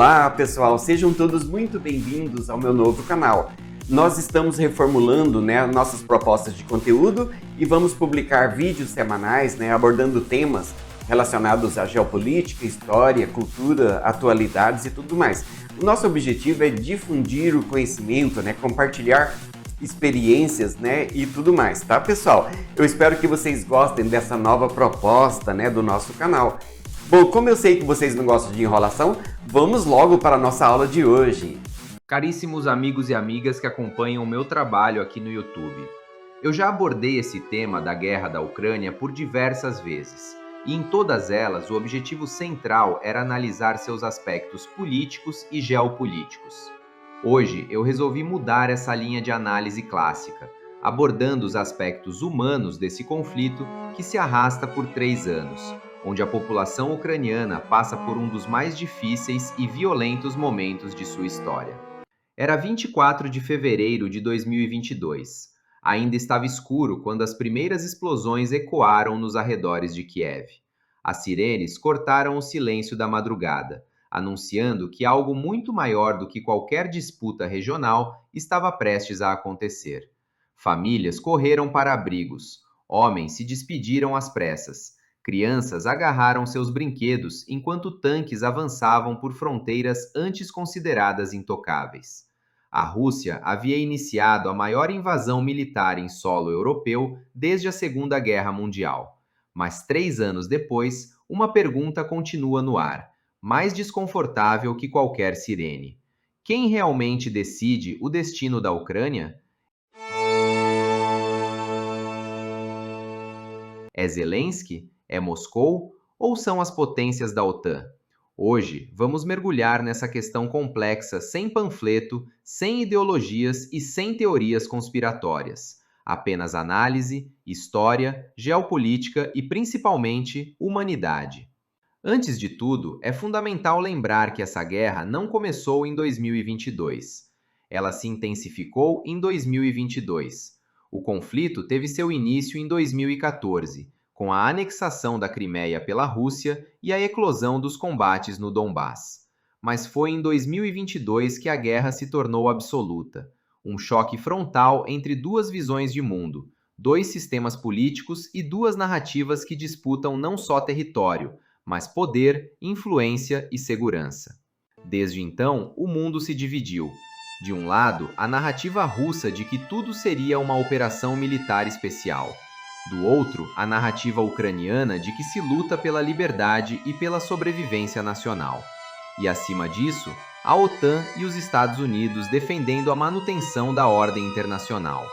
Olá pessoal, sejam todos muito bem-vindos ao meu novo canal. Nós estamos reformulando nossas propostas de conteúdo e vamos publicar vídeos semanais abordando temas relacionados à geopolítica, história, cultura, atualidades e tudo mais. O nosso objetivo é difundir o conhecimento, compartilhar experiências e tudo mais, tá pessoal? Eu espero que vocês gostem dessa nova proposta do nosso canal. Bom, como eu sei que vocês não gostam de enrolação, vamos logo para a nossa aula de hoje. Caríssimos amigos e amigas que acompanham o meu trabalho aqui no YouTube. Eu já abordei esse tema da guerra da Ucrânia por diversas vezes, e em todas elas o objetivo central era analisar seus aspectos políticos e geopolíticos. Hoje eu resolvi mudar essa linha de análise clássica, abordando os aspectos humanos desse conflito que se arrasta por 3 anos, onde a população ucraniana passa por um dos mais difíceis e violentos momentos de sua história. Era 24 de fevereiro de 2022. Ainda estava escuro quando as primeiras explosões ecoaram nos arredores de Kiev. As sirenes cortaram o silêncio da madrugada, anunciando que algo muito maior do que qualquer disputa regional estava prestes a acontecer. Famílias correram para abrigos, homens se despediram às pressas, crianças agarraram seus brinquedos enquanto tanques avançavam por fronteiras antes consideradas intocáveis. A Rússia havia iniciado a maior invasão militar em solo europeu desde a Segunda Guerra Mundial. Mas 3 anos depois, uma pergunta continua no ar, mais desconfortável que qualquer sirene. Quem realmente decide o destino da Ucrânia? É Zelensky? É Moscou? Ou são as potências da OTAN? Hoje, vamos mergulhar nessa questão complexa sem panfleto, sem ideologias e sem teorias conspiratórias. Apenas análise, história, geopolítica e, principalmente, humanidade. Antes de tudo, é fundamental lembrar que essa guerra não começou em 2022. Ela se intensificou em 2022. O conflito teve seu início em 2014, com a anexação da Crimeia pela Rússia e a eclosão dos combates no Donbass. Mas foi em 2022 que a guerra se tornou absoluta. Um choque frontal entre duas visões de mundo, 2 sistemas políticos e 2 narrativas que disputam não só território, mas poder, influência e segurança. Desde então, o mundo se dividiu. De um lado, a narrativa russa de que tudo seria uma operação militar especial. Do outro, a narrativa ucraniana de que se luta pela liberdade e pela sobrevivência nacional. E acima disso, a OTAN e os Estados Unidos defendendo a manutenção da ordem internacional.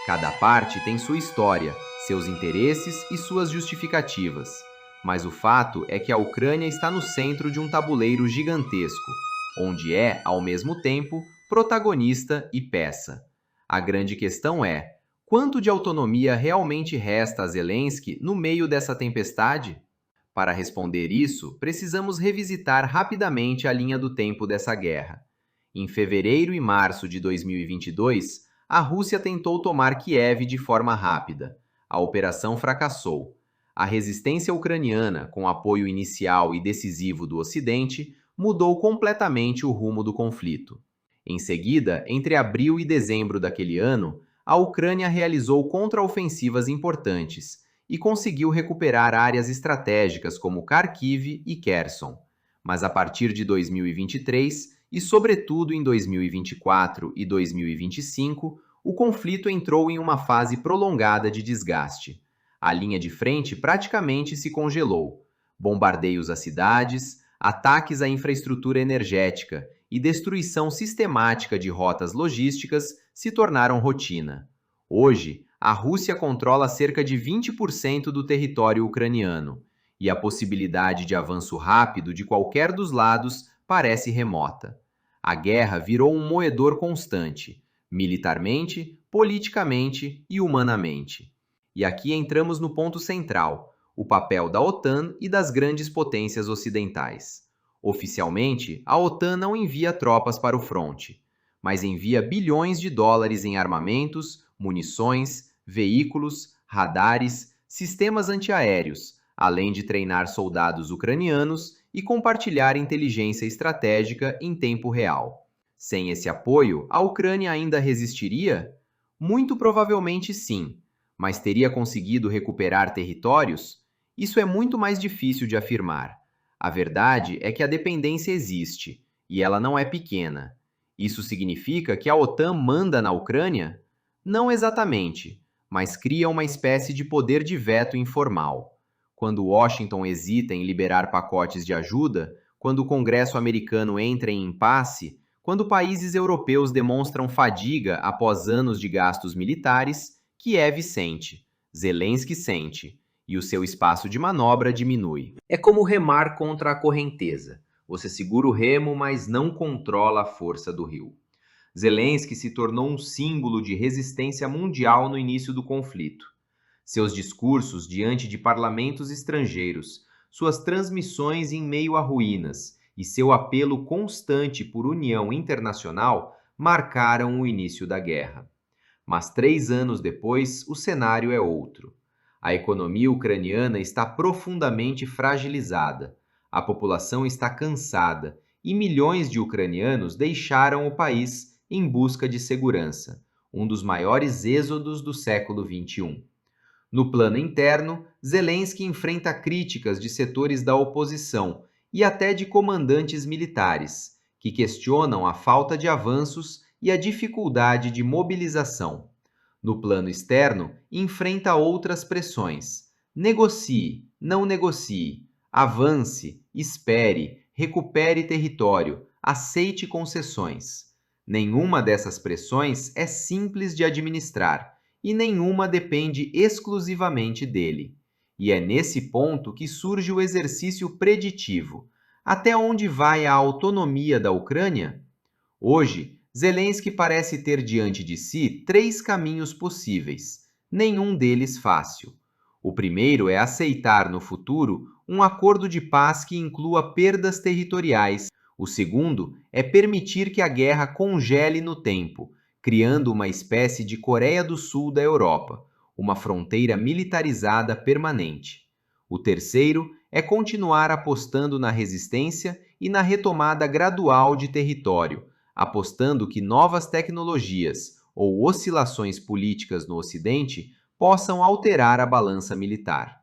Cada parte tem sua história, seus interesses e suas justificativas. Mas o fato é que a Ucrânia está no centro de um tabuleiro gigantesco, onde é, ao mesmo tempo, protagonista e peça. A grande questão é: quanto de autonomia realmente resta a Zelensky no meio dessa tempestade? Para responder isso, precisamos revisitar rapidamente a linha do tempo dessa guerra. Em fevereiro e março de 2022, a Rússia tentou tomar Kiev de forma rápida. A operação fracassou. A resistência ucraniana, com apoio inicial e decisivo do Ocidente, mudou completamente o rumo do conflito. Em seguida, entre abril e dezembro daquele ano, a Ucrânia realizou contraofensivas importantes e conseguiu recuperar áreas estratégicas como Kharkiv e Kherson. Mas a partir de 2023, e sobretudo em 2024 e 2025, o conflito entrou em uma fase prolongada de desgaste. A linha de frente praticamente se congelou. Bombardeios a cidades, ataques à infraestrutura energética e destruição sistemática de rotas logísticas se tornaram rotina. Hoje, a Rússia controla cerca de 20% do território ucraniano, e a possibilidade de avanço rápido de qualquer dos lados parece remota. A guerra virou um moedor constante, militarmente, politicamente e humanamente. E aqui entramos no ponto central, o papel da OTAN e das grandes potências ocidentais. Oficialmente, a OTAN não envia tropas para o fronte, mas envia bilhões de dólares em armamentos, munições, veículos, radares, sistemas antiaéreos, além de treinar soldados ucranianos e compartilhar inteligência estratégica em tempo real. Sem esse apoio, a Ucrânia ainda resistiria? Muito provavelmente sim, mas teria conseguido recuperar territórios? Isso é muito mais difícil de afirmar. A verdade é que a dependência existe, e ela não é pequena. Isso significa que a OTAN manda na Ucrânia? Não exatamente, mas cria uma espécie de poder de veto informal. Quando Washington hesita em liberar pacotes de ajuda, quando o Congresso americano entra em impasse, quando países europeus demonstram fadiga após anos de gastos militares, Kiev sente, Zelensky sente, e o seu espaço de manobra diminui. É como remar contra a correnteza. Você segura o remo, mas não controla a força do rio. Zelensky se tornou um símbolo de resistência mundial no início do conflito. Seus discursos diante de parlamentos estrangeiros, suas transmissões em meio a ruínas e seu apelo constante por união internacional marcaram o início da guerra. Mas 3 anos depois, o cenário é outro. A economia ucraniana está profundamente fragilizada, a população está cansada e milhões de ucranianos deixaram o país em busca de segurança, um dos maiores êxodos do século XXI. No plano interno, Zelensky enfrenta críticas de setores da oposição e até de comandantes militares, que questionam a falta de avanços e a dificuldade de mobilização. No plano externo, enfrenta outras pressões. Negocie, não negocie, avance, espere, recupere território, aceite concessões. Nenhuma dessas pressões é simples de administrar e nenhuma depende exclusivamente dele. E é nesse ponto que surge o exercício preditivo. Até onde vai a autonomia da Ucrânia? Hoje, Zelensky parece ter diante de si 3 caminhos possíveis, nenhum deles fácil. O primeiro é aceitar no futuro um acordo de paz que inclua perdas territoriais. O segundo é permitir que a guerra congele no tempo, criando uma espécie de Coreia do Sul da Europa, uma fronteira militarizada permanente. O terceiro é continuar apostando na resistência e na retomada gradual de território, apostando que novas tecnologias ou oscilações políticas no Ocidente possam alterar a balança militar.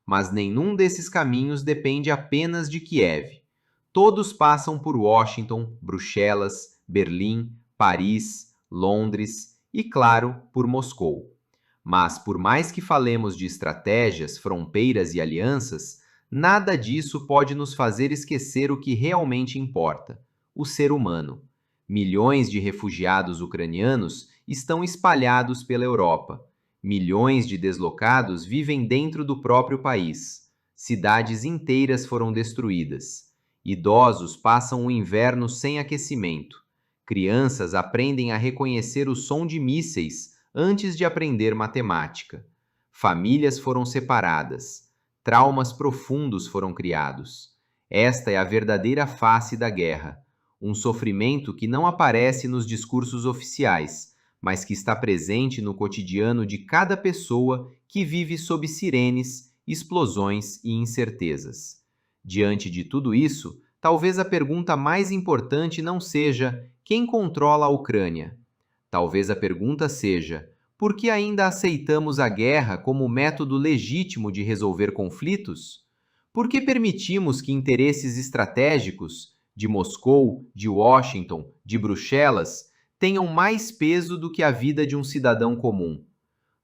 Mas nenhum desses caminhos depende apenas de Kiev. Todos passam por Washington, Bruxelas, Berlim, Paris, Londres e, claro, por Moscou. Mas, por mais que falemos de estratégias, fronteiras e alianças, nada disso pode nos fazer esquecer o que realmente importa: o ser humano. Milhões de refugiados ucranianos estão espalhados pela Europa. Milhões de deslocados vivem dentro do próprio país. Cidades inteiras foram destruídas. Idosos passam o inverno sem aquecimento. Crianças aprendem a reconhecer o som de mísseis antes de aprender matemática. Famílias foram separadas. Traumas profundos foram criados. Esta é a verdadeira face da guerra. Um sofrimento que não aparece nos discursos oficiais, mas que está presente no cotidiano de cada pessoa que vive sob sirenes, explosões e incertezas. Diante de tudo isso, talvez a pergunta mais importante não seja quem controla a Ucrânia. Talvez a pergunta seja: por que ainda aceitamos a guerra como método legítimo de resolver conflitos? Por que permitimos que interesses estratégicos de Moscou, de Washington, de Bruxelas, tenham mais peso do que a vida de um cidadão comum?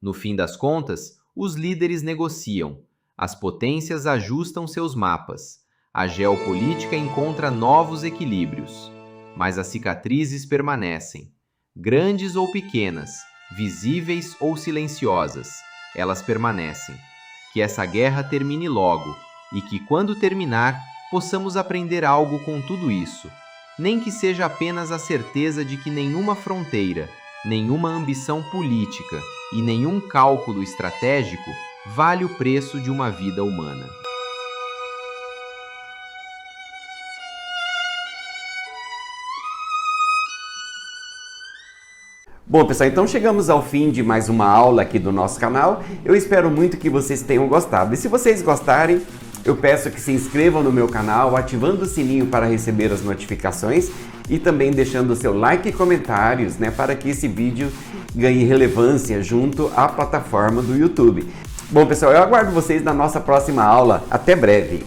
No fim das contas, os líderes negociam, as potências ajustam seus mapas, a geopolítica encontra novos equilíbrios, mas as cicatrizes permanecem. Grandes ou pequenas, visíveis ou silenciosas, elas permanecem. Que essa guerra termine logo e que, quando terminar, possamos aprender algo com tudo isso, nem que seja apenas a certeza de que nenhuma fronteira, nenhuma ambição política e nenhum cálculo estratégico vale o preço de uma vida humana. Bom, pessoal, então chegamos ao fim de mais uma aula aqui do nosso canal. Eu espero muito que vocês tenham gostado. E se vocês gostarem, Eu peço que se inscrevam no meu canal, ativando o sininho para receber as notificações e também deixando o seu like e comentários, né, para que esse vídeo ganhe relevância junto à plataforma do YouTube. Bom, pessoal, eu aguardo vocês na nossa próxima aula. Até breve!